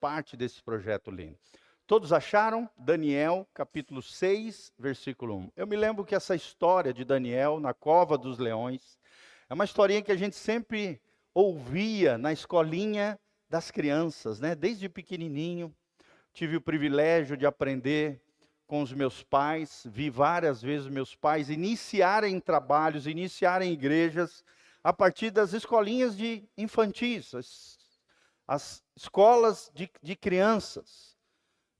parte desse projeto lindo. Todos acharam? Daniel, capítulo 6, versículo 1. Eu me lembro que essa história de Daniel na cova dos leões é uma historinha que a gente sempre ouvia na escolinha das crianças, né? Desde pequenininho, tive o privilégio de aprender com os meus pais, vi várias vezes meus pais iniciarem trabalhos, iniciarem igrejas, a partir das escolinhas de infantis, as escolas de crianças.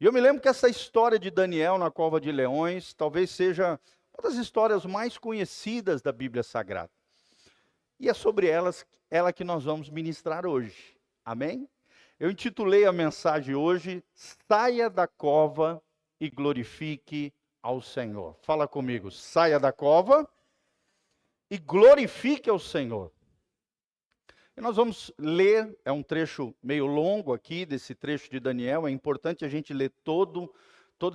E eu me lembro que essa história de Daniel na cova de leões, talvez seja uma das histórias mais conhecidas da Bíblia Sagrada. E é sobre ela que nós vamos ministrar hoje. Amém? Eu intitulei a mensagem hoje, Saia da Cova e Glorifique ao Senhor. Fala comigo, saia da cova e glorifique ao Senhor. E nós vamos ler, é um trecho meio longo aqui, desse trecho de Daniel, é importante a gente ler todo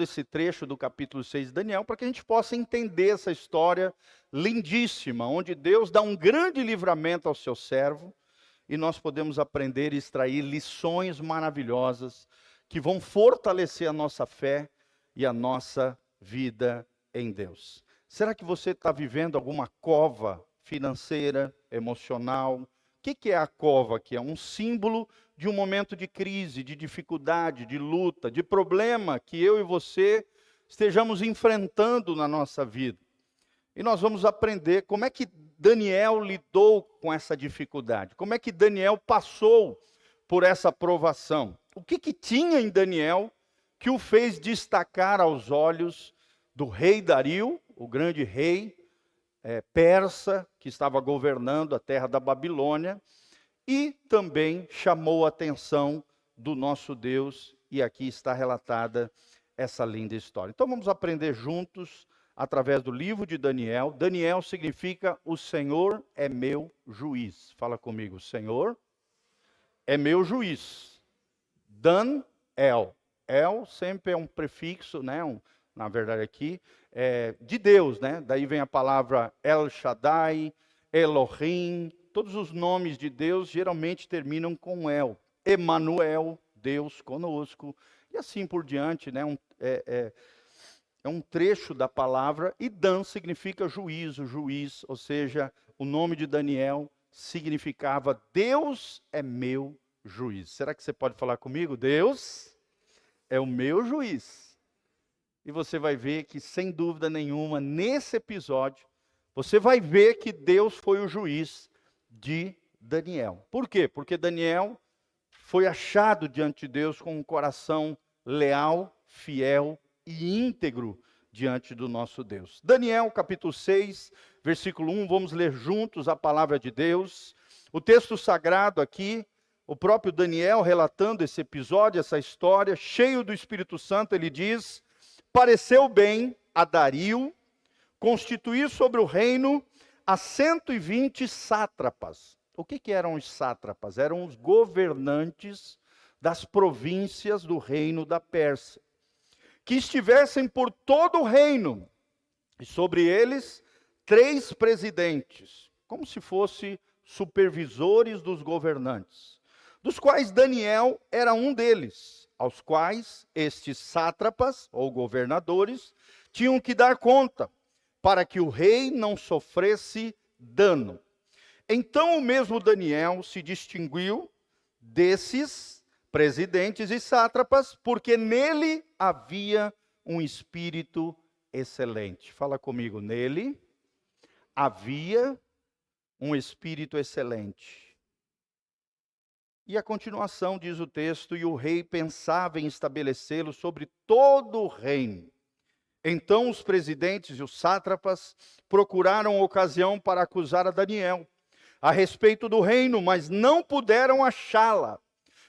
esse trecho do capítulo 6 de Daniel, para que a gente possa entender essa história lindíssima, onde Deus dá um grande livramento ao seu servo, e nós podemos aprender e extrair lições maravilhosas, que vão fortalecer a nossa fé e a nossa vida em Deus. Será que você está vivendo alguma cova financeira, emocional? O que é a cova? Que é um símbolo de um momento de crise, de dificuldade, de luta, de problema que eu e você estejamos enfrentando na nossa vida. E nós vamos aprender como é que Daniel lidou com essa dificuldade, como é que Daniel passou por essa provação. O que tinha em Daniel que o fez destacar aos olhos do rei Dario, o grande rei persa, que estava governando a terra da Babilônia, e também chamou a atenção do nosso Deus, e aqui está relatada essa linda história. Então vamos aprender juntos, através do livro de Daniel. Daniel significa, o Senhor é meu juiz. Fala comigo, o Senhor é meu juiz. Dan-el. El sempre é um prefixo, né? Na verdade aqui, de Deus, né? Daí vem a palavra El Shaddai, Elohim, todos os nomes de Deus geralmente terminam com El. Emanuel, Deus conosco, e assim por diante, né? É um trecho da palavra, e Dan significa juízo, juiz, ou seja, o nome de Daniel significava Deus é meu juiz. Será que você pode falar comigo? Deus é o meu juiz. E você vai ver que, sem dúvida nenhuma, nesse episódio, você vai ver que Deus foi o juiz de Daniel. Por quê? Porque Daniel foi achado diante de Deus com um coração leal, fiel e íntegro diante do nosso Deus. Daniel, capítulo 6, versículo 1, vamos ler juntos a palavra de Deus. O texto sagrado aqui, o próprio Daniel relatando esse episódio, essa história, cheio do Espírito Santo, ele diz: pareceu bem a Dario constituir sobre o reino a 120 sátrapas. O que eram os sátrapas? Eram os governantes das províncias do reino da Pérsia, que estivessem por todo o reino, e sobre eles 3 presidentes, como se fossem supervisores dos governantes, dos quais Daniel era um deles, aos quais estes sátrapas, ou governadores, tinham que dar conta, para que o rei não sofresse dano. Então o mesmo Daniel se distinguiu desses presidentes e sátrapas, porque nele havia um espírito excelente. Fala comigo, nele havia um espírito excelente. E a continuação diz o texto: e o rei pensava em estabelecê-lo sobre todo o reino. Então os presidentes e os sátrapas procuraram ocasião para acusar a Daniel a respeito do reino, mas não puderam achá-la,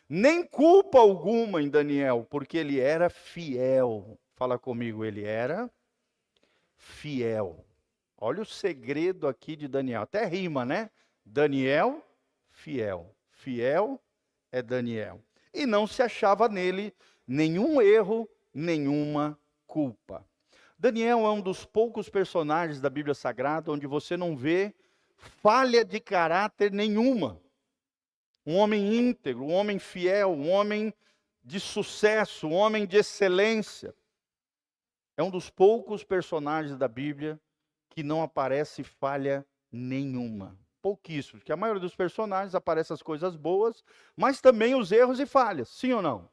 nem culpa alguma em Daniel, porque ele era fiel. Fala comigo, ele era fiel. Olha o segredo aqui de Daniel, até rima, né? Daniel, fiel. Fiel é Daniel. E não se achava nele nenhum erro, nenhuma culpa. Daniel é um dos poucos personagens da Bíblia Sagrada onde você não vê falha de caráter nenhuma. Um homem íntegro, um homem fiel, um homem de sucesso, um homem de excelência. É um dos poucos personagens da Bíblia que não aparece falha nenhuma. Pouquíssimos, porque a maioria dos personagens aparece as coisas boas, mas também os erros e falhas, sim ou não?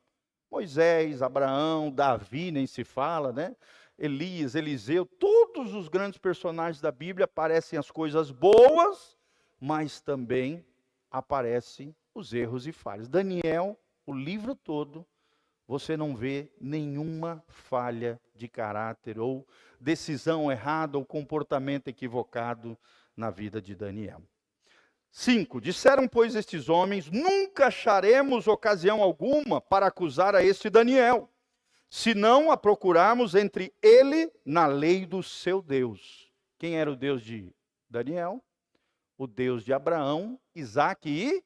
Moisés, Abraão, Davi, nem se fala, né? Elias, Eliseu, todos os grandes personagens da Bíblia aparecem as coisas boas, mas também aparecem os erros e falhas. Daniel, o livro todo, você não vê nenhuma falha de caráter ou decisão errada ou comportamento equivocado na vida de Daniel. 5. Disseram, pois, estes homens: nunca acharemos ocasião alguma para acusar a este Daniel, se não a procurarmos entre ele na lei do seu Deus. Quem era o Deus de Daniel? O Deus de Abraão, Isaque e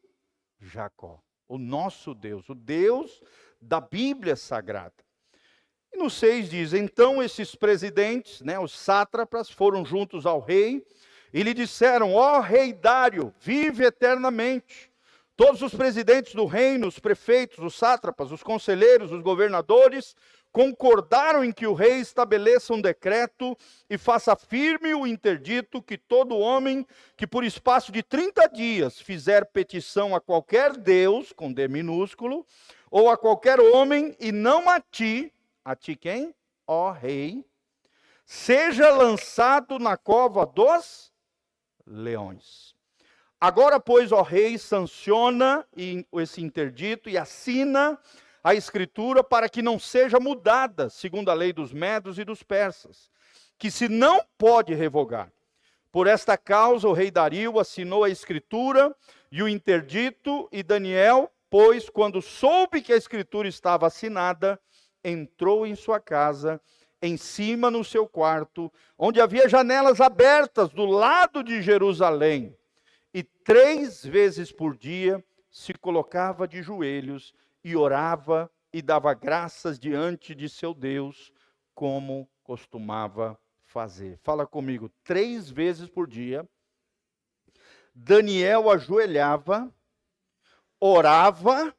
Jacó. O nosso Deus, o Deus da Bíblia Sagrada. E no 6 diz: então esses presidentes, os sátrapas, foram juntos ao rei e lhe disseram: ó rei Dário, vive eternamente. Todos os presidentes do reino, os prefeitos, os sátrapas, os conselheiros, os governadores, concordaram em que o rei estabeleça um decreto e faça firme o interdito que todo homem que por espaço de 30 dias fizer petição a qualquer Deus, com D minúsculo, ou a qualquer homem, e não a ti quem? Ó rei, seja lançado na cova dos leões. Agora, pois, ó rei, sanciona esse interdito e assina a escritura para que não seja mudada, segundo a lei dos medos e dos persas, que se não pode revogar. Por esta causa, o rei Dario assinou a escritura e o interdito, e Daniel, pois, quando soube que a escritura estava assinada, entrou em sua casa, em cima no seu quarto, onde havia janelas abertas do lado de Jerusalém, e 3 vezes por dia se colocava de joelhos e orava e dava graças diante de seu Deus, como costumava fazer. Fala comigo, 3 vezes por dia, Daniel ajoelhava, orava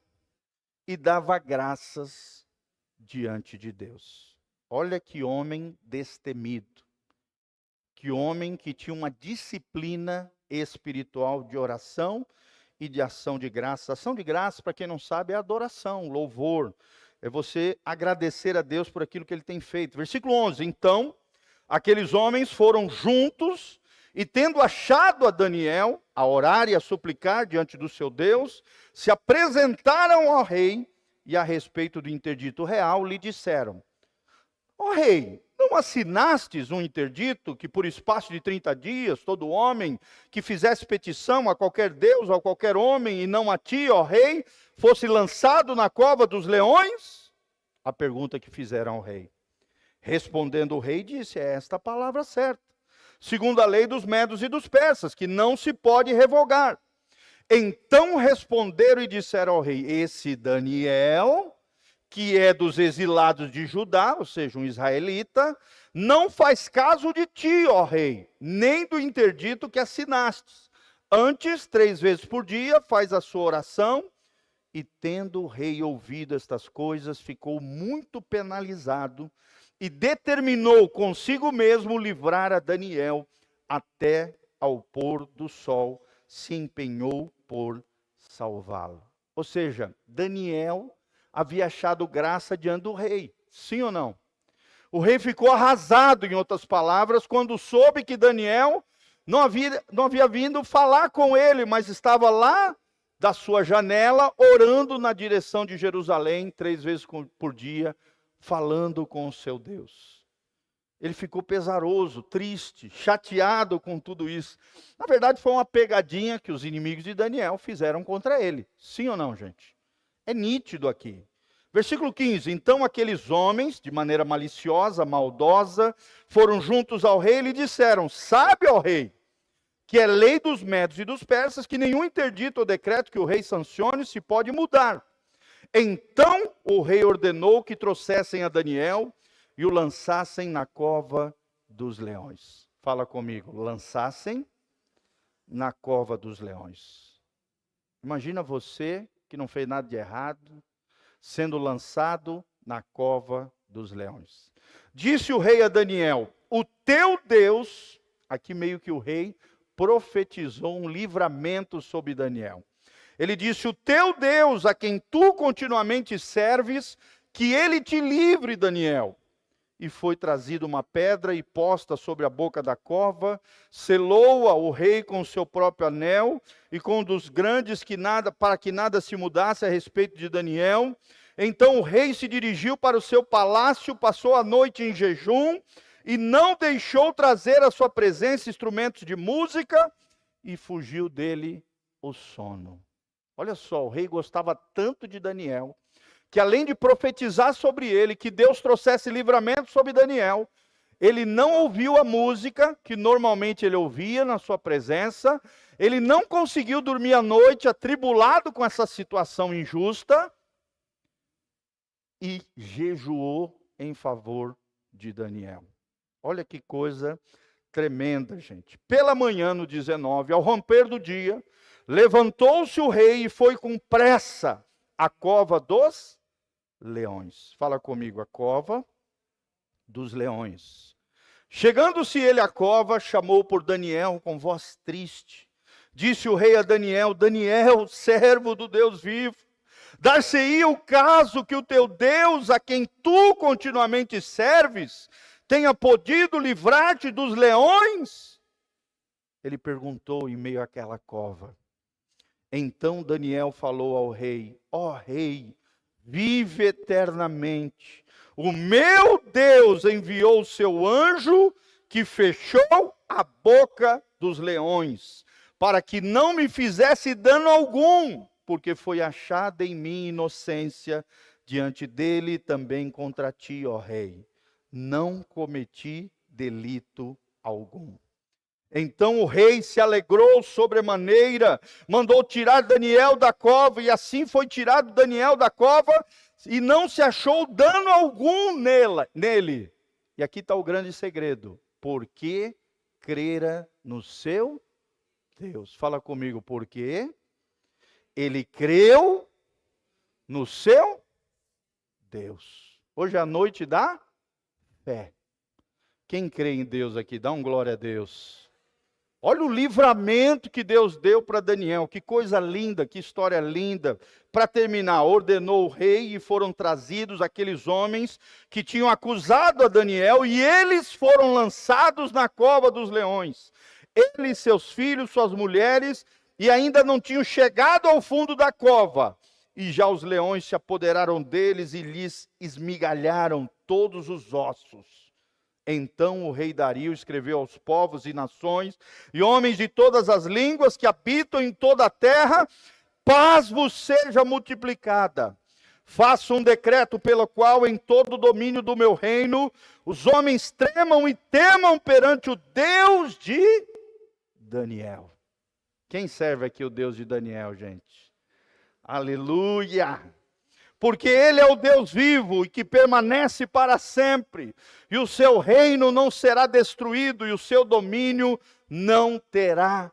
e dava graças diante de Deus. Olha que homem destemido, que homem que tinha uma disciplina espiritual de oração e de ação de graça. Ação de graça, para quem não sabe, é adoração, louvor. É você agradecer a Deus por aquilo que Ele tem feito. Versículo 11. Então, aqueles homens foram juntos e, tendo achado a Daniel, a orar e a suplicar diante do seu Deus, se apresentaram ao rei e, a respeito do interdito real, lhe disseram: ó rei, não assinastes um interdito que por espaço de 30 dias, todo homem que fizesse petição a qualquer Deus ou a qualquer homem, e não a ti, ó rei, fosse lançado na cova dos leões? A pergunta que fizeram ao rei. Respondendo o rei, disse: é esta a palavra certa, segundo a lei dos medos e dos persas, que não se pode revogar. Então responderam e disseram ao rei: esse Daniel, que é dos exilados de Judá, ou seja, um israelita, não faz caso de ti, ó rei, nem do interdito que assinastes. Antes, 3 vezes por dia, faz a sua oração. E tendo o rei ouvido estas coisas, ficou muito penalizado e determinou consigo mesmo livrar a Daniel até ao pôr do sol, se empenhou por salvá-lo. Ou seja, Daniel havia achado graça diante do rei, sim ou não? O rei ficou arrasado, em outras palavras, quando soube que Daniel não havia vindo falar com ele, mas estava lá da sua janela, orando na direção de Jerusalém, 3 vezes por dia, falando com o seu Deus. Ele ficou pesaroso, triste, chateado com tudo isso. Na verdade, foi uma pegadinha que os inimigos de Daniel fizeram contra ele. Sim ou não, gente? É nítido aqui. Versículo 15. Então aqueles homens, de maneira maliciosa, maldosa, foram juntos ao rei e lhe disseram: sabe, ó rei, que é lei dos medos e dos persas, que nenhum interdito ou decreto que o rei sancione se pode mudar. Então o rei ordenou que trouxessem a Daniel e o lançassem na cova dos leões. Fala comigo, lançassem na cova dos leões. Imagina você que não fez nada de errado, sendo lançado na cova dos leões. Disse o rei a Daniel: o teu Deus, aqui meio que o rei profetizou um livramento sobre Daniel. Ele disse: o teu Deus, a quem tu continuamente serves, que ele te livre, Daniel. E foi trazida uma pedra e posta sobre a boca da cova, selou-a o rei com o seu próprio anel, e com um dos grandes, para que nada se mudasse a respeito de Daniel. Então o rei se dirigiu para o seu palácio, passou a noite em jejum, e não deixou trazer à sua presença instrumentos de música, e fugiu dele o sono. Olha só, o rei gostava tanto de Daniel, que além de profetizar sobre ele, que Deus trouxesse livramento sobre Daniel, ele não ouviu a música, que normalmente ele ouvia na sua presença, ele não conseguiu dormir à noite, atribulado com essa situação injusta, e jejuou em favor de Daniel. Olha que coisa tremenda, gente. Pela manhã, no 19, ao romper do dia, levantou-se o rei e foi com pressa à cova dos leões. Fala comigo, a cova dos leões. Chegando-se ele à cova, chamou por Daniel com voz triste. Disse o rei a Daniel: Daniel, servo do Deus vivo, dar-se-ia o caso que o teu Deus, a quem tu continuamente serves, tenha podido livrar-te dos leões? Ele perguntou em meio àquela cova. Então Daniel falou ao rei: ó rei, vive eternamente. O meu Deus enviou o seu anjo que fechou a boca dos leões, para que não me fizesse dano algum, porque foi achada em mim inocência diante dele e também contra ti, ó rei. Não cometi delito algum. Então o rei se alegrou sobremaneira, mandou tirar Daniel da cova, e assim foi tirado Daniel da cova, e não se achou dano algum nele. E aqui está o grande segredo: porque crera no seu Deus. Fala comigo, porque ele creu no seu Deus. Hoje à noite dá fé. Quem crê em Deus aqui, dá um glória a Deus. Olha o livramento que Deus deu para Daniel, que coisa linda, que história linda. Para terminar, ordenou o rei e foram trazidos aqueles homens que tinham acusado a Daniel, e eles foram lançados na cova dos leões. Ele, seus filhos, suas mulheres, e ainda não tinham chegado ao fundo da cova. E já os leões se apoderaram deles e lhes esmigalharam todos os ossos. Então o rei Dario escreveu aos povos e nações, e homens de todas as línguas que habitam em toda a terra: paz vos seja multiplicada. Faço um decreto pelo qual em todo o domínio do meu reino, os homens tremam e temam perante o Deus de Daniel. Quem serve aqui o Deus de Daniel, gente? Aleluia! Porque ele é o Deus vivo e que permanece para sempre, e o seu reino não será destruído, e o seu domínio não terá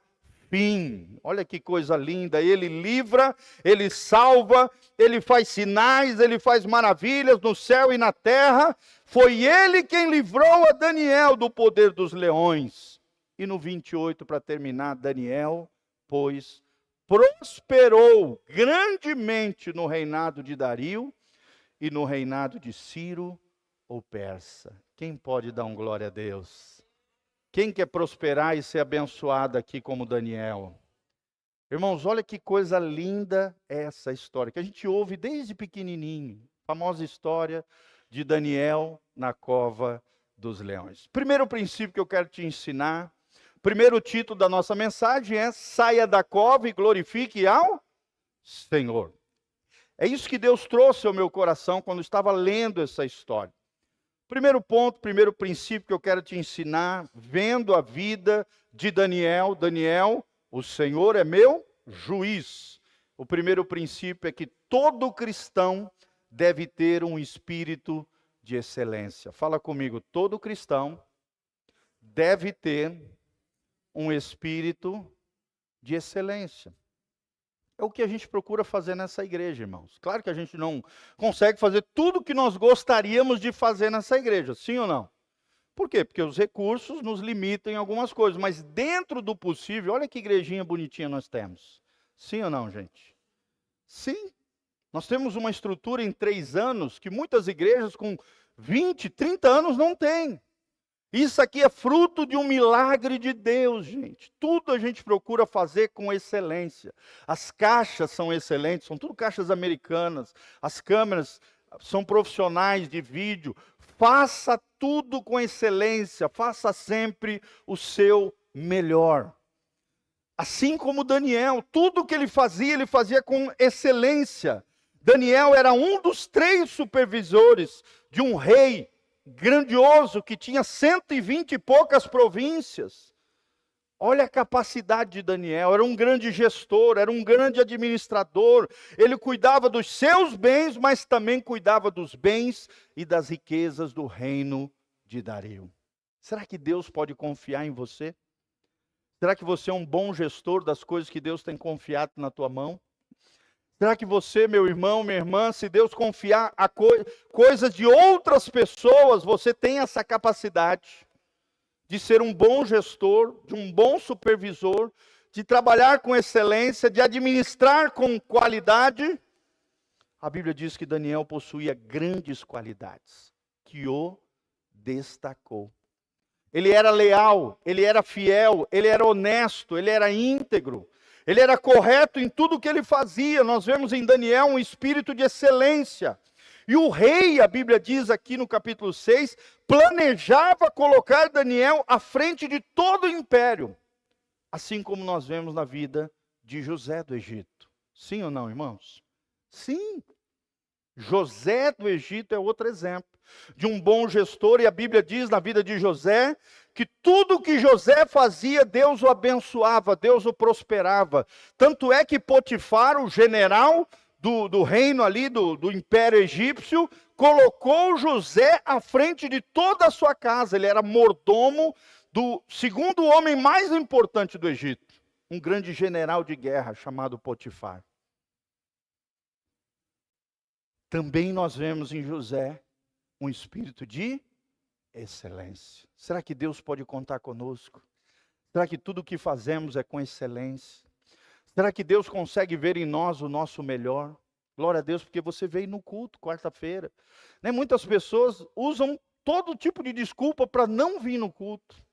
fim. Olha que coisa linda, ele livra, ele salva, ele faz sinais, ele faz maravilhas no céu e na terra. Foi ele quem livrou a Daniel do poder dos leões. E no 28, para terminar, Daniel, pois, prosperou grandemente no reinado de Dario e no reinado de Ciro, o persa. Quem pode dar um glória a Deus? Quem quer prosperar e ser abençoado aqui como Daniel? Irmãos, olha que coisa linda essa história, que a gente ouve desde pequenininho. Famosa história de Daniel na cova dos leões. Primeiro princípio que eu quero te ensinar, primeiro título da nossa mensagem é: saia da cova e glorifique ao Senhor. É isso que Deus trouxe ao meu coração quando estava lendo essa história. Primeiro ponto, primeiro princípio que eu quero te ensinar, vendo a vida de Daniel. Daniel, o Senhor é meu juiz. O primeiro princípio é que todo cristão deve ter um espírito de excelência. Fala comigo, todo cristão deve ter um espírito de excelência. É o que a gente procura fazer nessa igreja, irmãos. Claro que a gente não consegue fazer tudo o que nós gostaríamos de fazer nessa igreja, sim ou não? Por quê? Porque os recursos nos limitam em algumas coisas, mas dentro do possível, olha que igrejinha bonitinha nós temos. Sim ou não, gente? Sim. Nós temos uma estrutura em 3 anos que muitas igrejas com 20, 30 anos não têm. Isso aqui é fruto de um milagre de Deus, gente. Tudo a gente procura fazer com excelência. As caixas são excelentes, são tudo caixas americanas. As câmeras são profissionais de vídeo. Faça tudo com excelência, faça sempre o seu melhor. Assim como Daniel, tudo que ele fazia com excelência. Daniel era um dos 3 supervisores de um rei grandioso que tinha 120 e poucas províncias. Olha a capacidade de Daniel, era um grande gestor, era um grande administrador. Ele cuidava dos seus bens, mas também cuidava dos bens e das riquezas do reino de Dario. Será que Deus pode confiar em você? Será que você é um bom gestor das coisas que Deus tem confiado na tua mão? Será que você, meu irmão, minha irmã, se Deus confiar a coisas de outras pessoas, você tem essa capacidade de ser um bom gestor, de um bom supervisor, de trabalhar com excelência, de administrar com qualidade? A Bíblia diz que Daniel possuía grandes qualidades, que o destacou. Ele era leal, ele era fiel, ele era honesto, ele era íntegro. Ele era correto em tudo o que ele fazia. Nós vemos em Daniel um espírito de excelência. E o rei, a Bíblia diz aqui no capítulo 6, planejava colocar Daniel à frente de todo o império. Assim como nós vemos na vida de José do Egito. Sim ou não, irmãos? Sim. José do Egito é outro exemplo de um bom gestor. E a Bíblia diz na vida de José que tudo que José fazia, Deus o abençoava, Deus o prosperava. Tanto é que Potifar, o general do reino ali, do império egípcio, colocou José à frente de toda a sua casa. Ele era mordomo do segundo homem mais importante do Egito, um grande general de guerra chamado Potifar. Também nós vemos em José um espírito de excelência. Será que Deus pode contar conosco? Será que tudo o que fazemos é com excelência? Será que Deus consegue ver em nós o nosso melhor? Glória a Deus, porque você veio no culto quarta-feira. Né? Muitas pessoas usam todo tipo de desculpa para não vir no culto.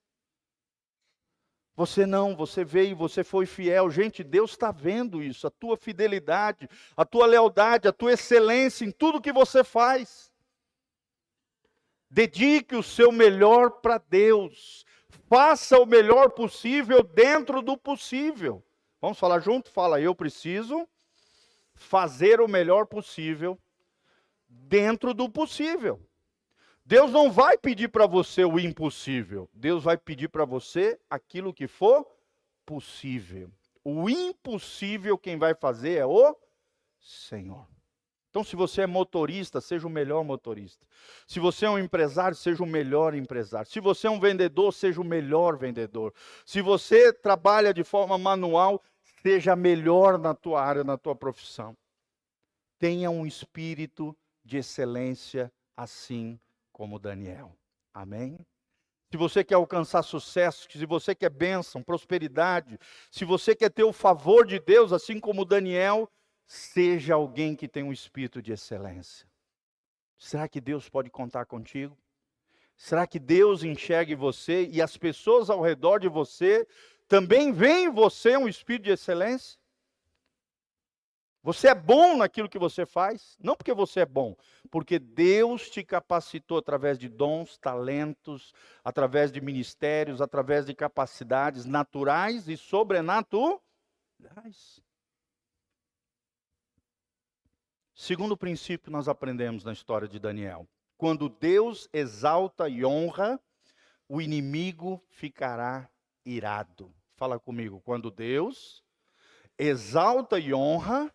Você veio, você foi fiel. Gente, Deus está vendo isso, a tua fidelidade, a tua lealdade, a tua excelência em tudo que você faz. Dedique o seu melhor para Deus. Faça o melhor possível dentro do possível. Vamos falar junto? Fala, eu preciso fazer o melhor possível dentro do possível. Deus não vai pedir para você o impossível. Deus vai pedir para você aquilo que for possível. O impossível quem vai fazer é o Senhor. Então, se você é motorista, seja o melhor motorista. Se você é um empresário, seja o melhor empresário. Se você é um vendedor, seja o melhor vendedor. Se você trabalha de forma manual, seja melhor na tua área, na tua profissão. Tenha um espírito de excelência, assim como Daniel. Amém? Se você quer alcançar sucesso, se você quer bênção, prosperidade, se você quer ter o favor de Deus, assim como Daniel, seja alguém que tem um espírito de excelência. Será que Deus pode contar contigo? Será que Deus enxerga em você e as pessoas ao redor de você também veem em você um espírito de excelência? Você é bom naquilo que você faz? Não porque você é bom, porque Deus te capacitou através de dons, talentos, através de ministérios, através de capacidades naturais e sobrenaturais. Segundo princípio nós aprendemos na história de Daniel. Quando Deus exalta e honra, o inimigo ficará irado. Fala comigo. Quando Deus exalta e honra,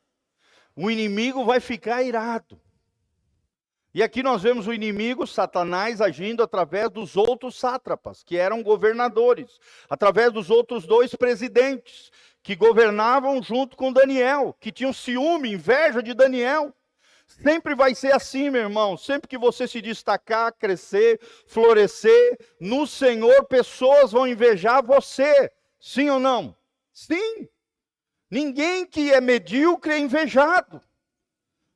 o inimigo vai ficar irado. E aqui nós vemos o inimigo, Satanás, agindo através dos outros sátrapas, que eram governadores, através dos outros 2 presidentes, que governavam junto com Daniel, que tinham ciúme, inveja de Daniel. Sempre vai ser assim, meu irmão. Sempre que você se destacar, crescer, florescer no Senhor, pessoas vão invejar você. Sim ou não? Sim. Ninguém que é medíocre é invejado.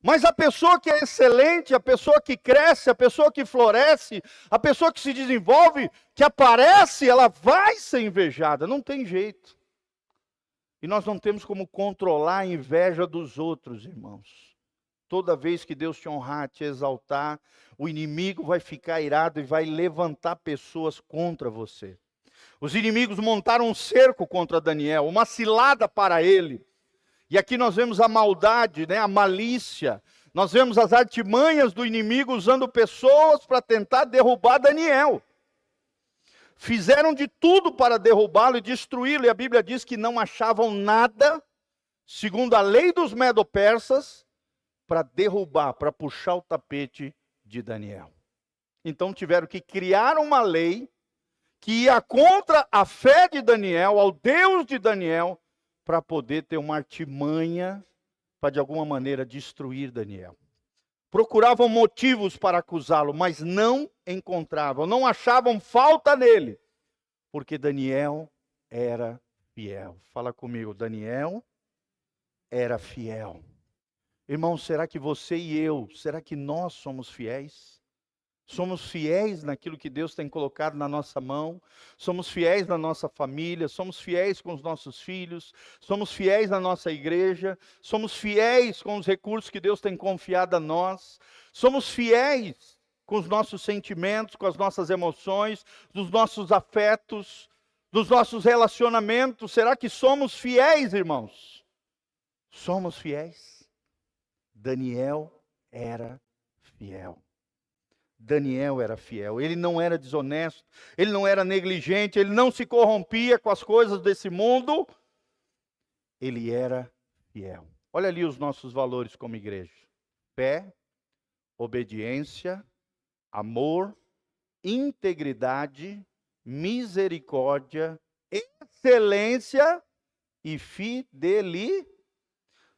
Mas a pessoa que é excelente, a pessoa que cresce, a pessoa que floresce, a pessoa que se desenvolve, que aparece, ela vai ser invejada. Não tem jeito. E nós não temos como controlar a inveja dos outros, irmãos. Toda vez que Deus te honrar, te exaltar, o inimigo vai ficar irado e vai levantar pessoas contra você. Os inimigos montaram um cerco contra Daniel, uma cilada para ele. E aqui nós vemos a maldade, a malícia. Nós vemos as artimanhas do inimigo usando pessoas para tentar derrubar Daniel. Fizeram de tudo para derrubá-lo e destruí-lo. E a Bíblia diz que não achavam nada, segundo a lei dos medo-persas, para derrubar, para puxar o tapete de Daniel. Então tiveram que criar uma lei que ia contra a fé de Daniel, ao Deus de Daniel, para poder ter uma artimanha para de alguma maneira destruir Daniel. Procuravam motivos para acusá-lo, mas não encontravam, não achavam falta nele, porque Daniel era fiel. Fala comigo, Daniel era fiel. Irmão, será que você e eu, será que nós somos fiéis? Somos fiéis naquilo que Deus tem colocado na nossa mão, somos fiéis na nossa família, somos fiéis com os nossos filhos, somos fiéis na nossa igreja, somos fiéis com os recursos que Deus tem confiado a nós, somos fiéis com os nossos sentimentos, com as nossas emoções, dos nossos afetos, dos nossos relacionamentos. Será que somos fiéis, irmãos? Somos fiéis? Daniel era fiel. Daniel era fiel, ele não era desonesto, ele não era negligente, ele não se corrompia com as coisas desse mundo, ele era fiel. Olha ali os nossos valores como igreja: fé, obediência, amor, integridade, misericórdia, excelência e fidelidade.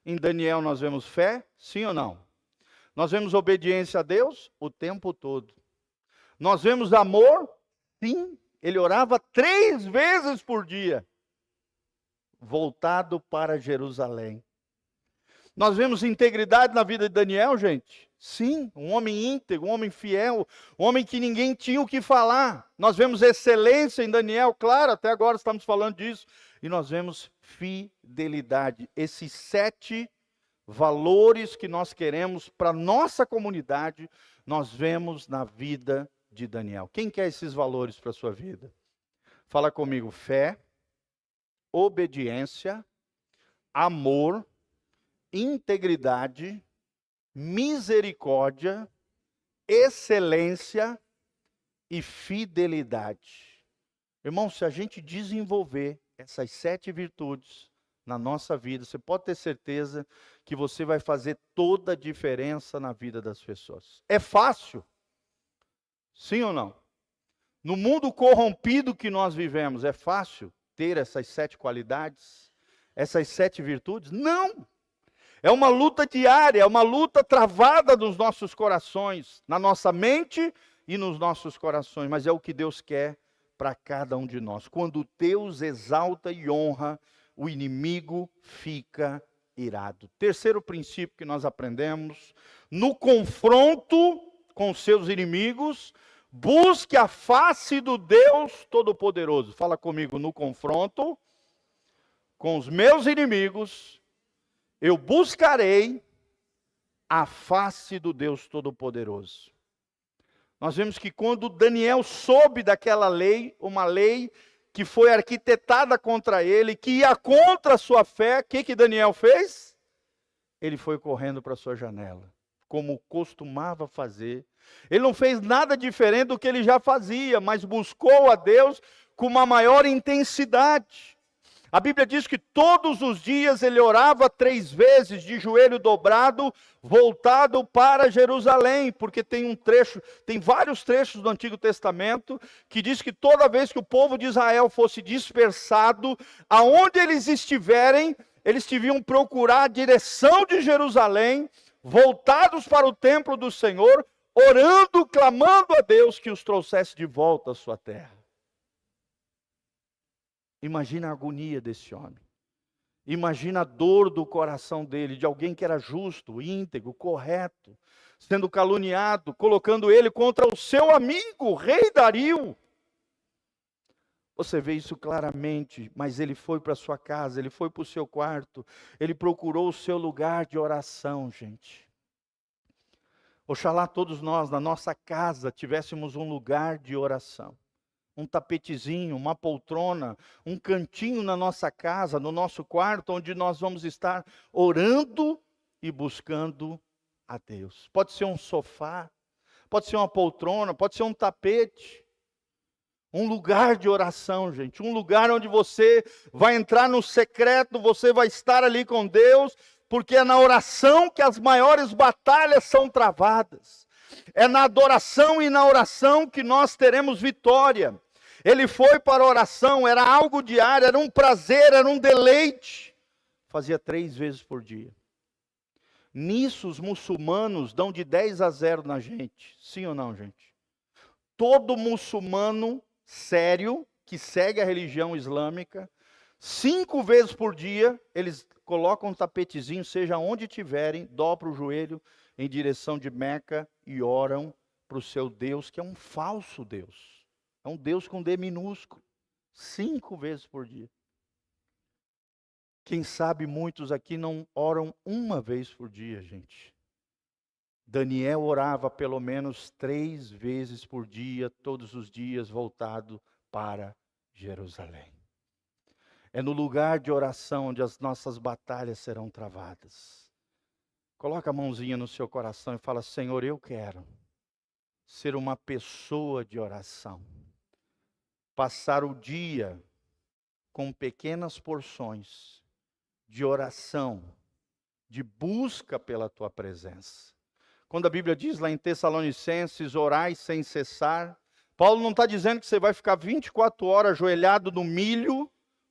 Em Daniel nós vemos fé, sim ou não? Nós vemos obediência a Deus o tempo todo. Nós vemos amor, sim. Ele orava 3 vezes por dia, voltado para Jerusalém. Nós vemos integridade na vida de Daniel, gente. Sim, um homem íntegro, um homem fiel, um homem que ninguém tinha o que falar. Nós vemos excelência em Daniel, claro, até agora estamos falando disso. E nós vemos fidelidade. Esses 7 valores que nós queremos para a nossa comunidade, nós vemos na vida de Daniel. Quem quer esses valores para a sua vida? Fala comigo: fé, obediência, amor, integridade, misericórdia, excelência e fidelidade. Irmão, se a gente desenvolver essas 7 virtudes na nossa vida, você pode ter certeza que você vai fazer toda a diferença na vida das pessoas. É fácil? Sim ou não? No mundo corrompido que nós vivemos, é fácil ter essas 7 qualidades? Essas 7 virtudes? Não! É uma luta diária, é uma luta travada nos nossos corações, na nossa mente e nos nossos corações, mas é o que Deus quer para cada um de nós. Quando Deus exalta e honra, o inimigo fica irado. Terceiro princípio que nós aprendemos: no confronto com seus inimigos, busque a face do Deus Todo-Poderoso. Fala comigo: no confronto com os meus inimigos, eu buscarei a face do Deus Todo-Poderoso. Nós vemos que quando Daniel soube daquela lei, uma lei que foi arquitetada contra ele, que ia contra a sua fé, o que Daniel fez? Ele foi correndo para a sua janela, como costumava fazer. Ele não fez nada diferente do que ele já fazia, mas buscou a Deus com uma maior intensidade. A Bíblia diz que todos os dias ele orava 3 vezes de joelho dobrado, voltado para Jerusalém, porque tem vários trechos do Antigo Testamento que diz que toda vez que o povo de Israel fosse dispersado, aonde eles estiverem, eles deviam procurar a direção de Jerusalém, voltados para o templo do Senhor, orando, clamando a Deus que os trouxesse de volta à sua terra. Imagina a agonia desse homem. Imagina a dor do coração dele, de alguém que era justo, íntegro, correto, sendo caluniado, colocando ele contra o seu amigo, o rei Dario. Você vê isso claramente, mas ele foi para sua casa, ele foi para o seu quarto, ele procurou o seu lugar de oração, gente. Oxalá todos nós, na nossa casa, tivéssemos um lugar de oração. Um tapetezinho, uma poltrona, um cantinho na nossa casa, no nosso quarto, onde nós vamos estar orando e buscando a Deus. Pode ser um sofá, pode ser uma poltrona, pode ser um tapete. Um lugar de oração, gente. Um lugar onde você vai entrar no secreto, você vai estar ali com Deus, porque é na oração que as maiores batalhas são travadas. É na adoração e na oração que nós teremos vitória. Ele foi para a oração, era algo diário, era um prazer, era um deleite. Fazia 3 vezes por dia. Nisso os muçulmanos dão de 10-0 na gente. Sim ou não, gente? Todo muçulmano sério, que segue a religião islâmica, 5 vezes por dia, eles colocam um tapetezinho, seja onde tiverem, dobram o joelho em direção de Meca e oram para o seu Deus, que é um falso Deus. É um Deus com D minúsculo. 5 vezes por dia. Quem sabe muitos aqui não oram 1 vez por dia, gente. Daniel orava pelo menos 3 vezes por dia, todos os dias, voltado para Jerusalém. É no lugar de oração onde as nossas batalhas serão travadas. Coloca a mãozinha no seu coração e fala: Senhor, eu quero ser uma pessoa de oração. Passar o dia com pequenas porções de oração, de busca pela tua presença. Quando a Bíblia diz lá em Tessalonicenses, orai sem cessar, Paulo não está dizendo que você vai ficar 24 horas ajoelhado no milho,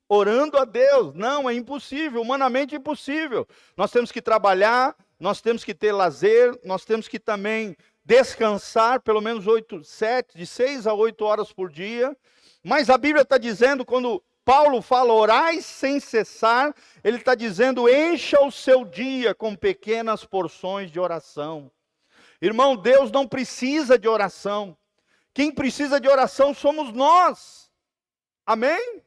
orando a Deus. Não, é impossível, humanamente impossível. Nós temos que trabalhar, nós temos que ter lazer, nós temos que também descansar, pelo menos 6 a 8 horas por dia. Mas a Bíblia está dizendo, quando Paulo fala orai sem cessar, ele está dizendo encha o seu dia com pequenas porções de oração. Irmão, Deus não precisa de oração. Quem precisa de oração somos nós. Amém?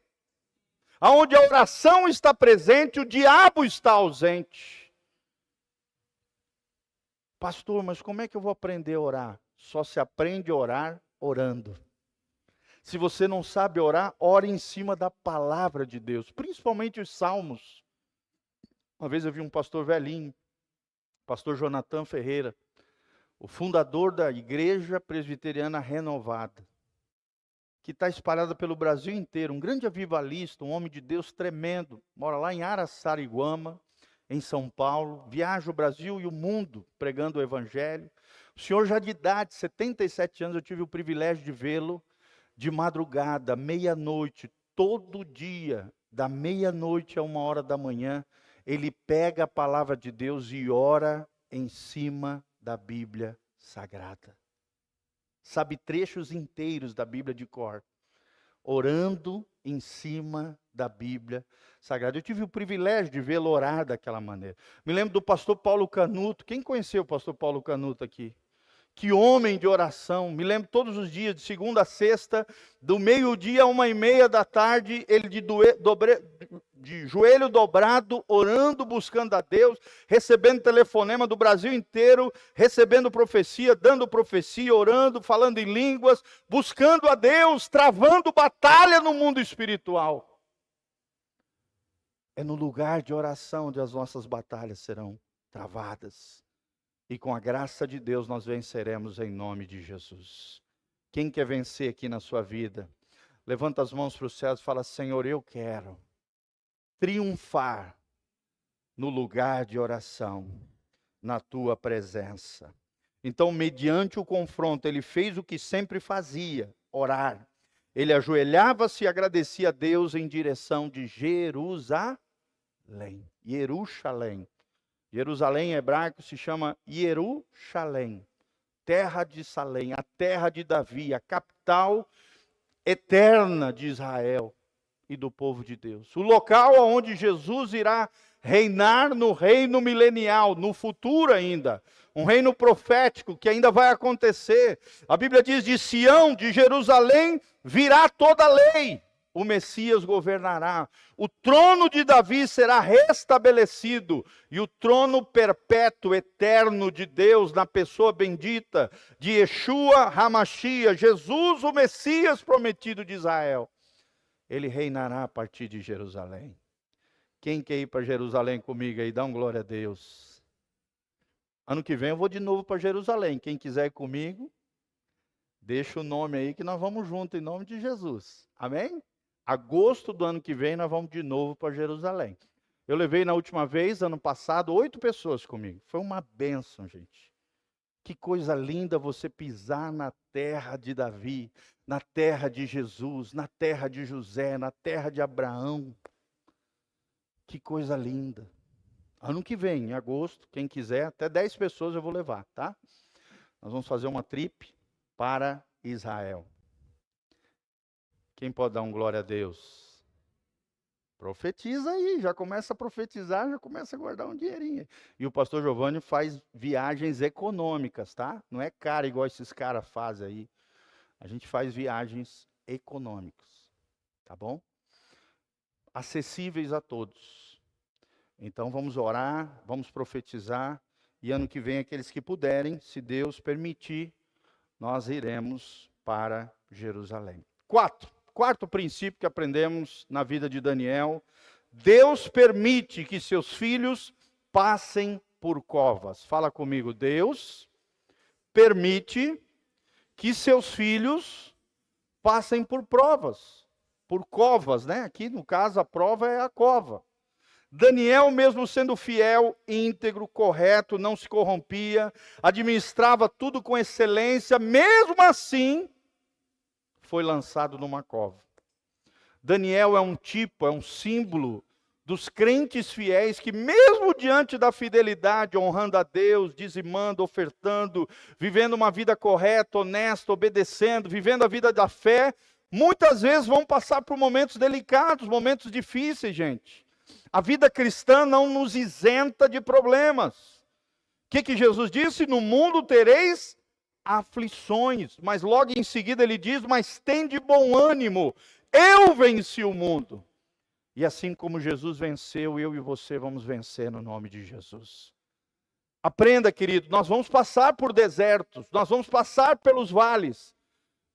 Aonde a oração está presente, o diabo está ausente. Pastor, mas como é que eu vou aprender a orar? Só se aprende a orar orando. Se você não sabe orar, ore em cima da palavra de Deus, principalmente os salmos. Uma vez eu vi um pastor velhinho, pastor Jonathan Ferreira, o fundador da Igreja Presbiteriana Renovada, que está espalhada pelo Brasil inteiro, um grande avivalista, um homem de Deus tremendo, mora lá em Araçariguama, em São Paulo, viaja o Brasil e o mundo pregando o Evangelho. O senhor já de idade, 77 anos, eu tive o privilégio de vê-lo, de madrugada, meia-noite, todo dia, da meia-noite a 1h da manhã, ele pega a palavra de Deus e ora em cima da Bíblia Sagrada. Sabe trechos inteiros da Bíblia de cor, orando em cima da Bíblia Sagrada. Eu tive o privilégio de vê-lo orar daquela maneira. Me lembro do pastor Paulo Canuto. Quem conheceu o pastor Paulo Canuto aqui? Que homem de oração, me lembro todos os dias, de segunda a sexta, do meio-dia a 1h30 da tarde, ele de joelho dobrado, orando, buscando a Deus, recebendo telefonema do Brasil inteiro, recebendo profecia, dando profecia, orando, falando em línguas, buscando a Deus, travando batalha no mundo espiritual. É no lugar de oração onde as nossas batalhas serão travadas. E com a graça de Deus nós venceremos em nome de Jesus. Quem quer vencer aqui na sua vida? Levanta as mãos para os céus e fala: Senhor, eu quero triunfar no lugar de oração, na tua presença. Então, mediante o confronto, ele fez o que sempre fazia, orar. Ele ajoelhava-se e agradecia a Deus em direção de Jerusalém. Jerusalém. Jerusalém em hebraico se chama Jerusalém, terra de Salém, a terra de Davi, a capital eterna de Israel e do povo de Deus. O local onde Jesus irá reinar no reino milenial, no futuro ainda. Um reino profético que ainda vai acontecer. A Bíblia diz: de Sião, de Jerusalém, virá toda a lei. O Messias governará. O trono de Davi será restabelecido. E o trono perpétuo, eterno de Deus, na pessoa bendita de Yeshua HaMashiach, Jesus, o Messias prometido de Israel. Ele reinará a partir de Jerusalém. Quem quer ir para Jerusalém comigo aí? Dá um glória a Deus. Ano que vem eu vou de novo para Jerusalém. Quem quiser ir comigo, deixa o nome aí que nós vamos juntos em nome de Jesus. Amém? Agosto do ano que vem nós vamos de novo para Jerusalém. Eu levei na última vez, ano passado, 8 pessoas comigo. Foi uma bênção, gente. Que coisa linda você pisar na terra de Davi, na terra de Jesus, na terra de José, na terra de Abraão. Que coisa linda. Ano que vem, em agosto, quem quiser, até 10 pessoas eu vou levar, tá? Nós vamos fazer uma trip para Israel. Quem pode dar um glória a Deus? Profetiza aí, já começa a profetizar, já começa a guardar um dinheirinho. E o pastor Giovanni faz viagens econômicas, tá? Não é caro igual esses caras fazem aí. A gente faz viagens econômicas, tá bom? Acessíveis a todos. Então vamos orar, vamos profetizar. E ano que vem, aqueles que puderem, se Deus permitir, nós iremos para Jerusalém. Quarto princípio que aprendemos na vida de Daniel: Deus permite que seus filhos passem por covas. Fala comigo. Deus permite que seus filhos passem por provas, por covas, né? Aqui no caso a prova é a cova. Daniel, mesmo sendo fiel, íntegro, correto, não se corrompia, administrava tudo com excelência, mesmo assim foi lançado numa cova. Daniel é um tipo, é um símbolo dos crentes fiéis que, mesmo diante da fidelidade, honrando a Deus, dizimando, ofertando, vivendo uma vida correta, honesta, obedecendo, vivendo a vida da fé, muitas vezes vão passar por momentos delicados, momentos difíceis, gente. A vida cristã não nos isenta de problemas. O que Jesus disse? No mundo tereis aflições, mas logo em seguida ele diz: mas tem de bom ânimo, eu venci o mundo. E assim como Jesus venceu, eu e você vamos vencer no nome de Jesus. Aprenda, querido, nós vamos passar por desertos, nós vamos passar pelos vales,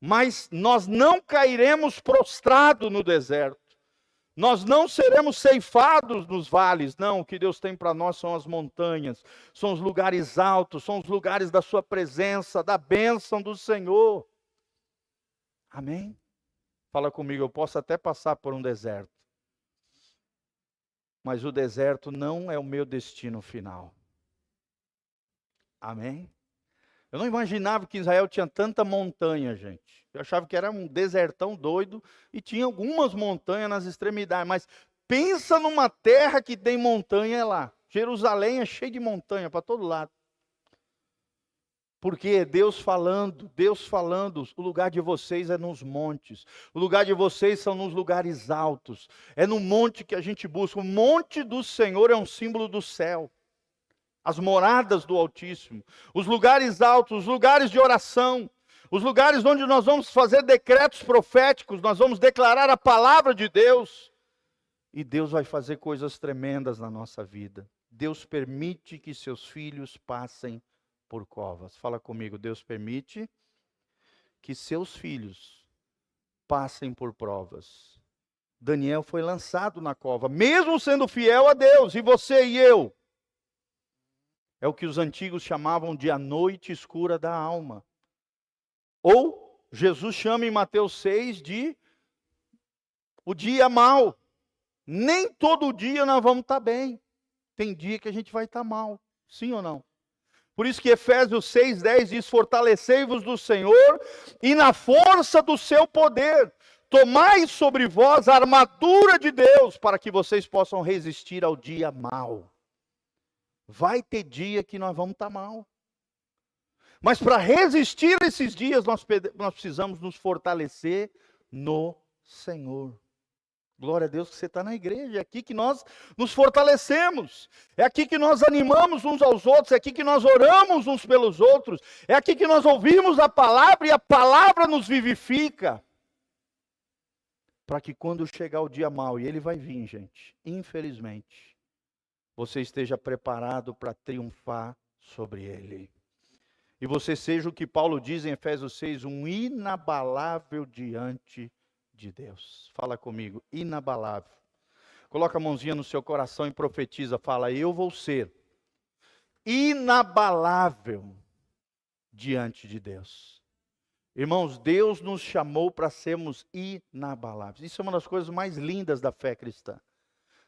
mas nós não cairemos prostrados no deserto. Nós não seremos ceifados nos vales, não. O que Deus tem para nós são as montanhas, são os lugares altos, são os lugares da sua presença, da bênção do Senhor. Amém? Fala comigo, eu posso até passar por um deserto, mas o deserto não é o meu destino final. Amém? Eu não imaginava que Israel tinha tanta montanha, gente. Eu achava que era um desertão doido e tinha algumas montanhas nas extremidades. Mas pensa numa terra que tem montanha lá. Jerusalém é cheio de montanha para todo lado. Porque Deus falando, o lugar de vocês é nos montes. O lugar de vocês são nos lugares altos. É no monte que a gente busca. O monte do Senhor é um símbolo do céu. As moradas do Altíssimo, os lugares altos, os lugares de oração, os lugares onde nós vamos fazer decretos proféticos, nós vamos declarar a palavra de Deus, e Deus vai fazer coisas tremendas na nossa vida. Deus permite que seus filhos passem por covas. Fala comigo, Deus permite que seus filhos passem por provas. Daniel foi lançado na cova, mesmo sendo fiel a Deus, e você e eu. É o que os antigos chamavam de a noite escura da alma. Ou Jesus chama em Mateus 6 de o dia mau. Nem todo dia nós vamos estar bem. Tem dia que a gente vai estar mal. Sim ou não? Por isso que Efésios 6:10 diz: fortalecei-vos do Senhor e na força do seu poder. Tomai sobre vós a armadura de Deus, para que vocês possam resistir ao dia mau. Vai ter dia que nós vamos estar mal. Mas para resistir a esses dias, nós precisamos nos fortalecer no Senhor. Glória a Deus que você está na igreja, é aqui que nós nos fortalecemos, é aqui que nós animamos uns aos outros, é aqui que nós oramos uns pelos outros, é aqui que nós ouvimos a palavra e a palavra nos vivifica. Para que quando chegar o dia mau, e ele vai vir, gente, infelizmente, você esteja preparado para triunfar sobre ele. E você seja o que Paulo diz em Efésios 6, um inabalável diante de Deus. Fala comigo, inabalável. Coloca a mãozinha no seu coração e profetiza, fala: eu vou ser inabalável diante de Deus. Irmãos, Deus nos chamou para sermos inabaláveis. Isso é uma das coisas mais lindas da fé cristã.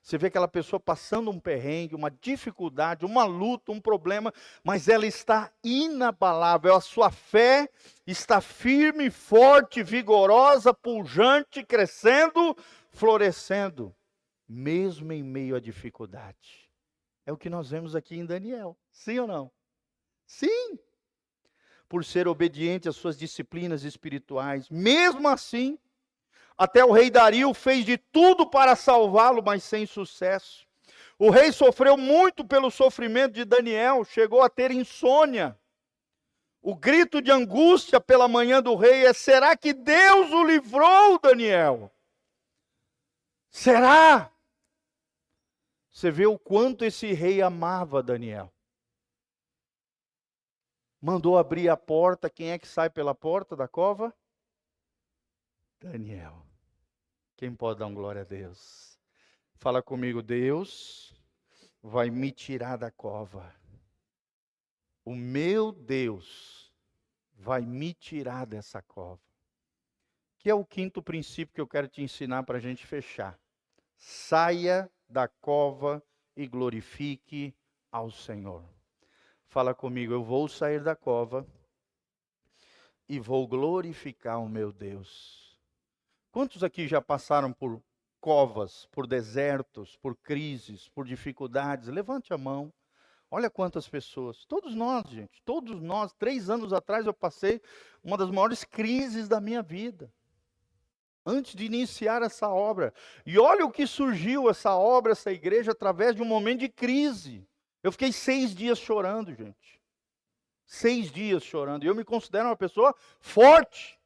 Você vê aquela pessoa passando um perrengue, uma dificuldade, uma luta, um problema, mas ela está inabalável. A sua fé está firme, forte, vigorosa, pujante, crescendo, florescendo, mesmo em meio à dificuldade. É o que nós vemos aqui em Daniel. Sim ou não? Sim. Por ser obediente às suas disciplinas espirituais, mesmo assim, até o rei Dario fez de tudo para salvá-lo, mas sem sucesso. O rei sofreu muito pelo sofrimento de Daniel, chegou a ter insônia. O grito de angústia pela manhã do rei é: será que Deus o livrou, Daniel? Será? Você vê o quanto esse rei amava Daniel. Mandou abrir a porta. Quem é que sai pela porta da cova? Daniel. Quem pode dar glória a Deus? Fala comigo: Deus vai me tirar da cova. O meu Deus vai me tirar dessa cova. Que é o quinto princípio que eu quero te ensinar para a gente fechar. Saia da cova e glorifique ao Senhor. Fala comigo: eu vou sair da cova e vou glorificar o meu Deus. Quantos aqui já passaram por covas, por desertos, por crises, por dificuldades? Levante a mão. Olha quantas pessoas. Todos nós, gente. Todos nós. 3 anos atrás eu passei uma das maiores crises da minha vida. Antes de iniciar essa obra. E olha o que surgiu essa obra, essa igreja, através de um momento de crise. Eu fiquei 6 dias chorando, gente. 6 dias chorando. E eu me considero uma pessoa forte.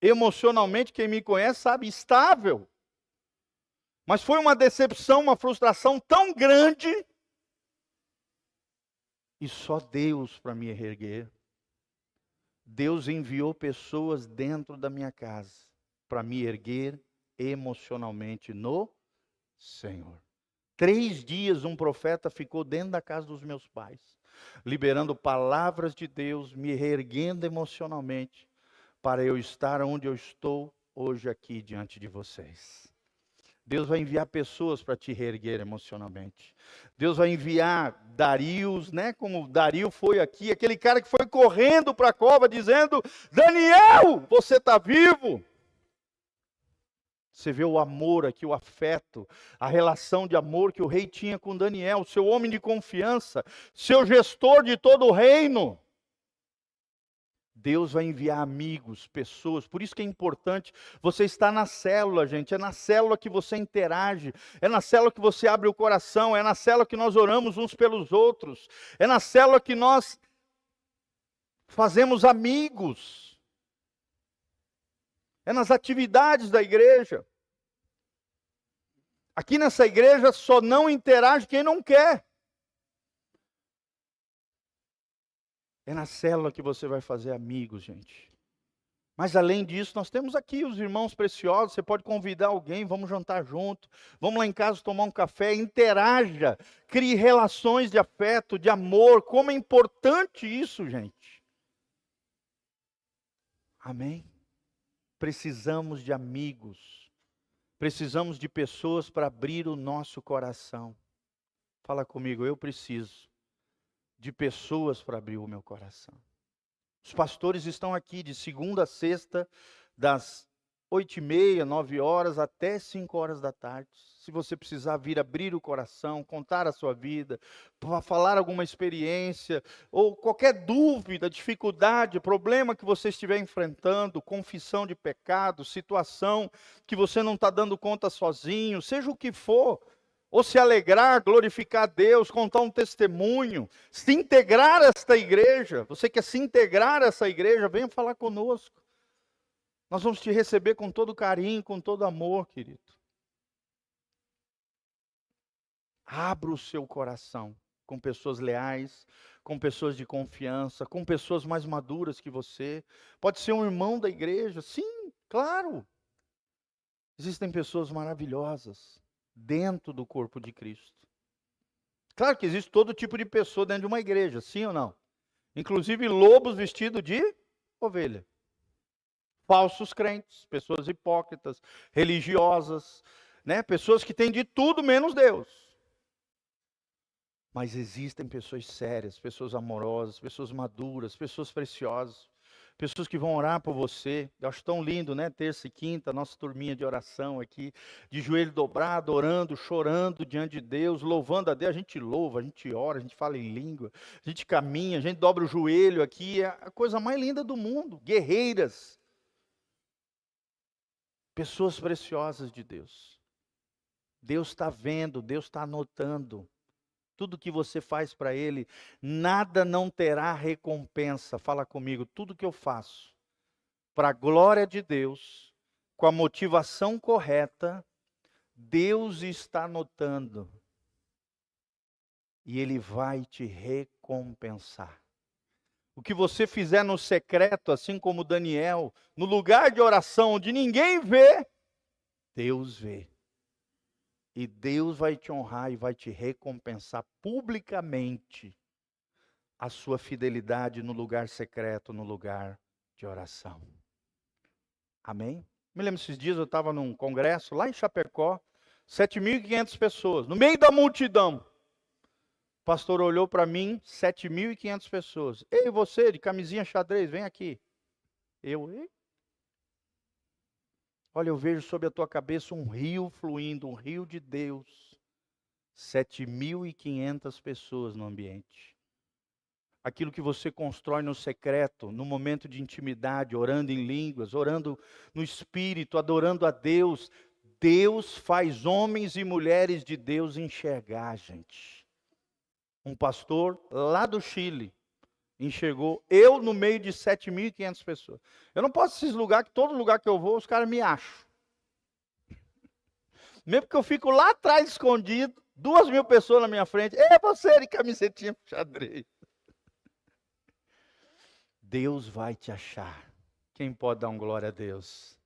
Emocionalmente, quem me conhece sabe, estável. Mas foi uma decepção, uma frustração tão grande. E só Deus para me erguer. Deus enviou pessoas dentro da minha casa para me erguer emocionalmente no Senhor. 3 dias um profeta ficou dentro da casa dos meus pais, liberando palavras de Deus, me reerguendo emocionalmente, para eu estar onde eu estou hoje aqui diante de vocês. Deus vai enviar pessoas para te reerguer emocionalmente. Deus vai enviar Darios, né? Como Dario foi aqui, aquele cara que foi correndo para a cova dizendo: Daniel, você está vivo? Você vê o amor aqui, o afeto, a relação de amor que o rei tinha com Daniel, seu homem de confiança, seu gestor de todo o reino. Deus vai enviar amigos, pessoas, por isso que é importante você estar na célula, gente. É na célula que você interage, é na célula que você abre o coração, é na célula que nós oramos uns pelos outros, é na célula que nós fazemos amigos, é nas atividades da igreja. Aqui nessa igreja só não interage quem não quer. É na célula que você vai fazer amigos, gente. Mas além disso, nós temos aqui os irmãos preciosos. Você pode convidar alguém, vamos jantar junto. Vamos lá em casa tomar um café, interaja. Crie relações de afeto, de amor. Como é importante isso, gente. Amém? Precisamos de amigos. Precisamos de pessoas para abrir o nosso coração. Fala comigo, eu preciso de pessoas para abrir o meu coração. Os pastores estão aqui de segunda a sexta, das 8h30, 9h, até 5h da tarde. Se você precisar vir abrir o coração, contar a sua vida, falar alguma experiência, ou qualquer dúvida, dificuldade, problema que você estiver enfrentando, confissão de pecado, situação que você não está dando conta sozinho, seja o que for, ou se alegrar, glorificar a Deus, contar um testemunho, se integrar a esta igreja, você quer se integrar a essa igreja, venha falar conosco. Nós vamos te receber com todo carinho, com todo amor, querido. Abra o seu coração com pessoas leais, com pessoas de confiança, com pessoas mais maduras que você. Pode ser um irmão da igreja, sim, claro. Existem pessoas maravilhosas dentro do corpo de Cristo. Claro que existe todo tipo de pessoa dentro de uma igreja, sim ou não? Inclusive lobos vestidos de ovelha. Falsos crentes, pessoas hipócritas, religiosas, né? Pessoas que têm de tudo menos Deus. Mas existem pessoas sérias, pessoas amorosas, pessoas maduras, pessoas preciosas, pessoas que vão orar por você. Eu acho tão lindo, né? Terça e quinta, nossa turminha de oração aqui, de joelho dobrado, orando, chorando diante de Deus, louvando a Deus. A gente louva, a gente ora, a gente fala em língua, a gente caminha, a gente dobra o joelho aqui. É a coisa mais linda do mundo. Guerreiras. Pessoas preciosas de Deus. Deus está vendo, Deus está anotando. Tudo que você faz para Ele, nada não terá recompensa. Fala comigo, tudo que eu faço para a glória de Deus, com a motivação correta, Deus está anotando. E Ele vai te recompensar. O que você fizer no secreto, assim como Daniel, no lugar de oração onde ninguém vê, Deus vê. E Deus vai te honrar e vai te recompensar publicamente a sua fidelidade no lugar secreto, no lugar de oração. Amém? Me lembro esses dias eu estava num congresso lá em Chapecó, 7.500 pessoas, no meio da multidão. O pastor olhou para mim, 7.500 pessoas. Ei, você de camisinha xadrez, vem aqui. Ei? Olha, eu vejo sobre a tua cabeça um rio fluindo, um rio de Deus. 7.500 pessoas no ambiente. Aquilo que você constrói no secreto, no momento de intimidade, orando em línguas, orando no Espírito, adorando a Deus. Deus faz homens e mulheres de Deus enxergar, gente. Um pastor lá do Chile enxergou eu no meio de 7.500 pessoas. Eu não posso esses lugares, que todo lugar que eu vou, os caras me acham. Mesmo que eu fico lá atrás escondido, 2.000 pessoas na minha frente. É você de camisetinha xadrez. Deus vai te achar. Quem pode dar um glória a Deus?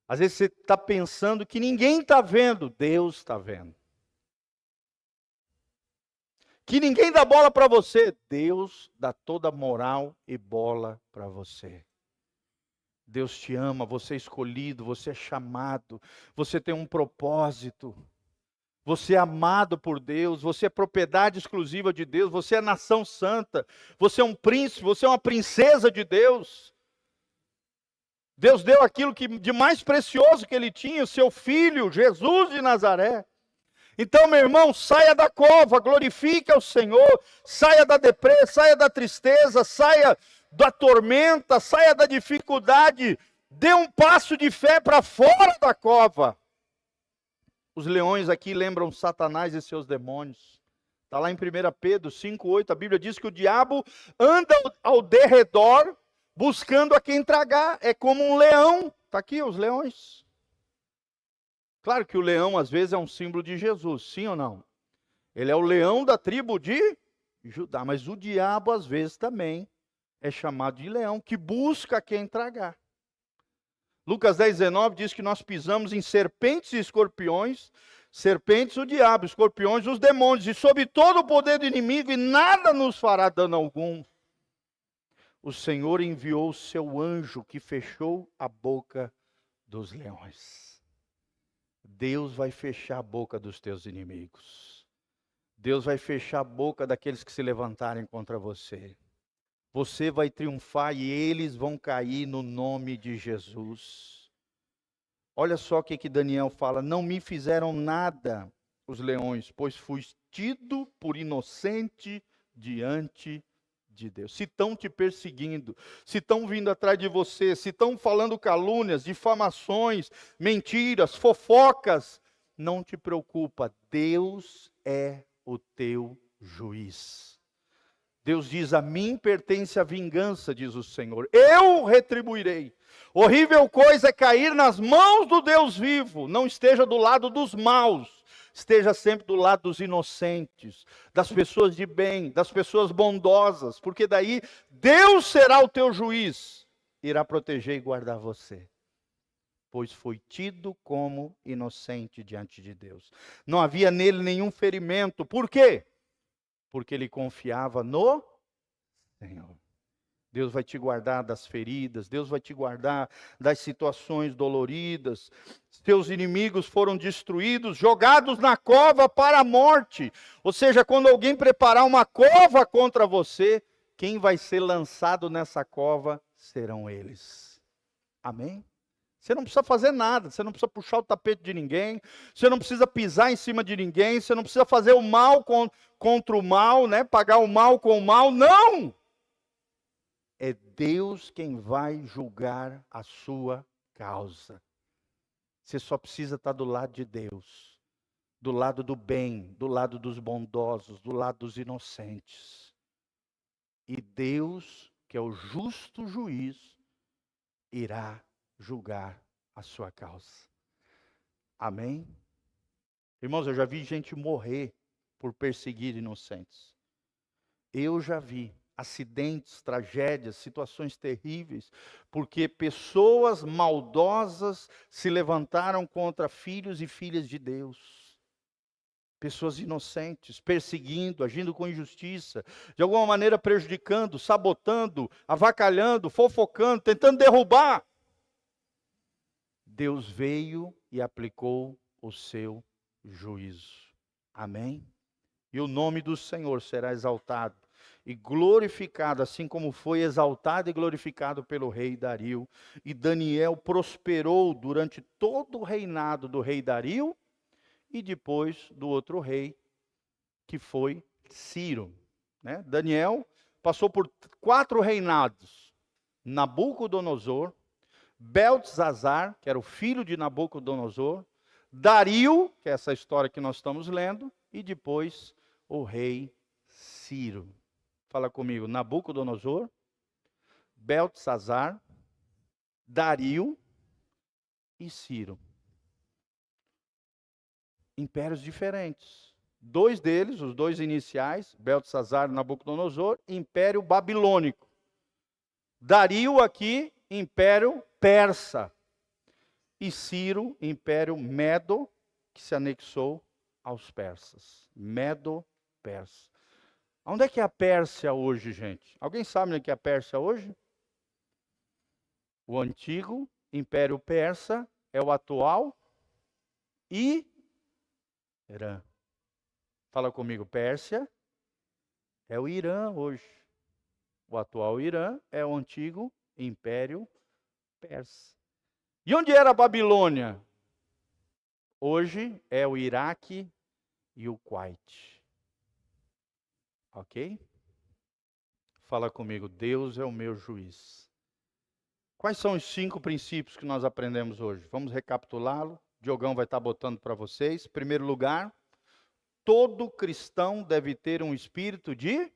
Às vezes você está pensando que ninguém está vendo. Deus está vendo. Que ninguém dá bola para você. Deus dá toda moral e bola para você. Deus te ama, você é escolhido, você é chamado, você tem um propósito. Você é amado por Deus, você é propriedade exclusiva de Deus, você é nação santa, você é um príncipe, você é uma princesa de Deus. Deus deu aquilo que de mais precioso que Ele tinha, o seu Filho, Jesus de Nazaré. Então, meu irmão, saia da cova, glorifique ao Senhor, saia da depressa, saia da tristeza, saia da tormenta, saia da dificuldade, dê um passo de fé para fora da cova. Os leões aqui lembram Satanás e seus demônios. Está lá em 1 Pedro 5,8, a Bíblia diz que o diabo anda ao derredor, buscando a quem tragar. É como um leão. Está aqui os leões. Claro que o leão às vezes é um símbolo de Jesus, sim ou não? Ele é o leão da tribo de Judá, mas o diabo às vezes também é chamado de leão, que busca quem tragar. Lucas 10,19 diz que nós pisamos em serpentes e escorpiões, serpentes o diabo, escorpiões os demônios, e sob todo o poder do inimigo, e nada nos fará dano algum. O Senhor enviou o seu anjo que fechou a boca dos leões. Deus vai fechar a boca dos teus inimigos. Deus vai fechar a boca daqueles que se levantarem contra você. Você vai triunfar e eles vão cair no nome de Jesus. Olha só o que Daniel fala: não me fizeram nada os leões, pois fui tido por inocente diante de Deus. Se estão te perseguindo, se estão vindo atrás de você, se estão falando calúnias, difamações, mentiras, fofocas, não te preocupa, Deus é o teu juiz. Deus diz: a mim pertence a vingança, diz o Senhor, eu retribuirei. Horrível coisa é cair nas mãos do Deus vivo. Não esteja do lado dos maus, esteja sempre do lado dos inocentes, das pessoas de bem, das pessoas bondosas, porque daí Deus será o teu juiz, irá proteger e guardar você, pois foi tido como inocente diante de Deus. Não havia nele nenhum ferimento. Por quê? Porque ele confiava no Senhor. Deus vai te guardar das feridas, Deus vai te guardar das situações doloridas. Teus inimigos foram destruídos, jogados na cova para a morte. Ou seja, quando alguém preparar uma cova contra você, quem vai ser lançado nessa cova serão eles. Amém? Você não precisa fazer nada, você não precisa puxar o tapete de ninguém, você não precisa pisar em cima de ninguém, você não precisa fazer o mal contra o mal, né? Pagar o mal com o mal, não! É Deus quem vai julgar a sua causa. Você só precisa estar do lado de Deus, do lado do bem, do lado dos bondosos, do lado dos inocentes. E Deus, que é o justo juiz, irá julgar a sua causa. Amém? Irmãos, eu já vi gente morrer por perseguir inocentes. Eu já vi acidentes, tragédias, situações terríveis, porque pessoas maldosas se levantaram contra filhos e filhas de Deus. Pessoas inocentes, perseguindo, agindo com injustiça, de alguma maneira prejudicando, sabotando, avacalhando, fofocando, tentando derrubar. Deus veio e aplicou o seu juízo. Amém? E o nome do Senhor será exaltado e glorificado, assim como foi exaltado e glorificado pelo rei Dario. E Daniel prosperou durante todo o reinado do rei Dario e depois do outro rei, que foi Ciro. Né? Daniel passou por 4 reinados: Nabucodonosor, Beltesazar, que era o filho de Nabucodonosor, Dario, que é essa história que nós estamos lendo, e depois o rei Ciro. Fala comigo: Nabucodonosor, Beltesazar, Dario e Ciro. Impérios diferentes. 2 deles, os 2 iniciais, Beltesazar e Nabucodonosor, Império Babilônico. Dario aqui, Império Persa. E Ciro, Império Medo, que se anexou aos persas. Medo-Persa. Onde é que é a Pérsia hoje, gente? Alguém sabe onde é que é a Pérsia hoje? O antigo Império Persa é o atual Irã. Fala comigo: Pérsia é o Irã hoje. O atual Irã é o antigo Império Persa. E onde era a Babilônia? Hoje é o Iraque e o Kuwait. Ok? Fala comigo: Deus é o meu juiz. Quais são os 5 princípios que nós aprendemos hoje? Vamos recapitulá-lo. Diogão vai estar botando para vocês. Em primeiro lugar, todo cristão deve ter um espírito de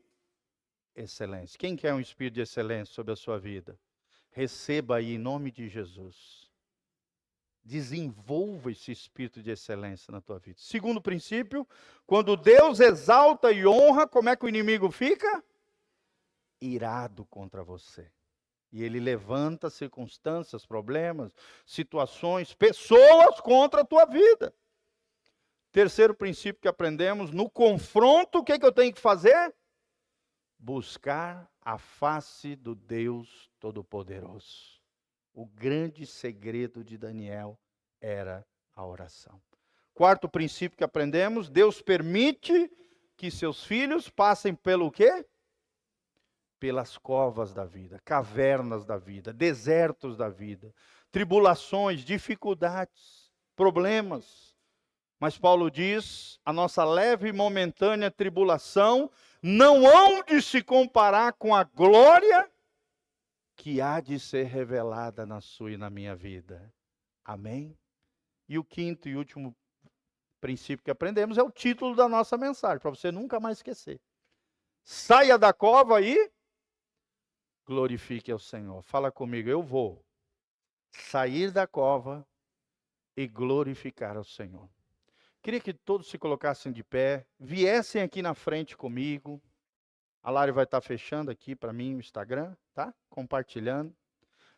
excelência. Quem quer um espírito de excelência sobre a sua vida? Receba aí em nome de Jesus. Desenvolva esse espírito de excelência na tua vida. Segundo princípio, quando Deus exalta e honra, como é que o inimigo fica? Irado contra você. E ele levanta circunstâncias, problemas, situações, pessoas contra a tua vida. Terceiro princípio que aprendemos: no confronto, o que eu tenho que fazer? Buscar a face do Deus Todo-Poderoso. O grande segredo de Daniel era a oração. Quarto princípio que aprendemos, Deus permite que seus filhos passem pelo quê? Pelas covas da vida, cavernas da vida, desertos da vida, tribulações, dificuldades, problemas. Mas Paulo diz, a nossa leve e momentânea tribulação não hão de se comparar com a glória que há de ser revelada na sua e na minha vida. Amém? E o quinto e último princípio que aprendemos é o título da nossa mensagem, para você nunca mais esquecer. Saia da cova e glorifique ao Senhor. Fala comigo, eu vou sair da cova e glorificar ao Senhor. Queria que todos se colocassem de pé, viessem aqui na frente comigo. A Lari vai estar fechando aqui para mim o Instagram, tá? Compartilhando.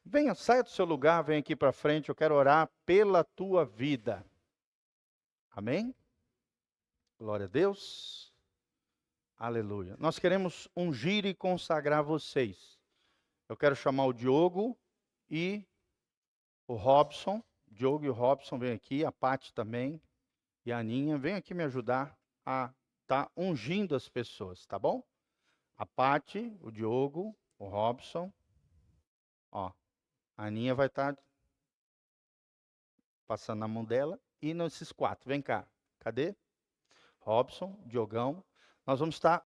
Venha, saia do seu lugar, vem aqui para frente, eu quero orar pela tua vida. Amém? Glória a Deus. Aleluia. Nós queremos ungir e consagrar vocês. Eu quero chamar o Diogo e o Robson. Diogo e o Robson, vem aqui, a Paty também. E a Aninha, vem aqui me ajudar a estar ungindo as pessoas, tá bom? A Paty, o Diogo, o Robson. Ó, a Aninha vai estar passando na mão dela. E nesses quatro, vem cá. Cadê? Robson, Diogão. Nós vamos estar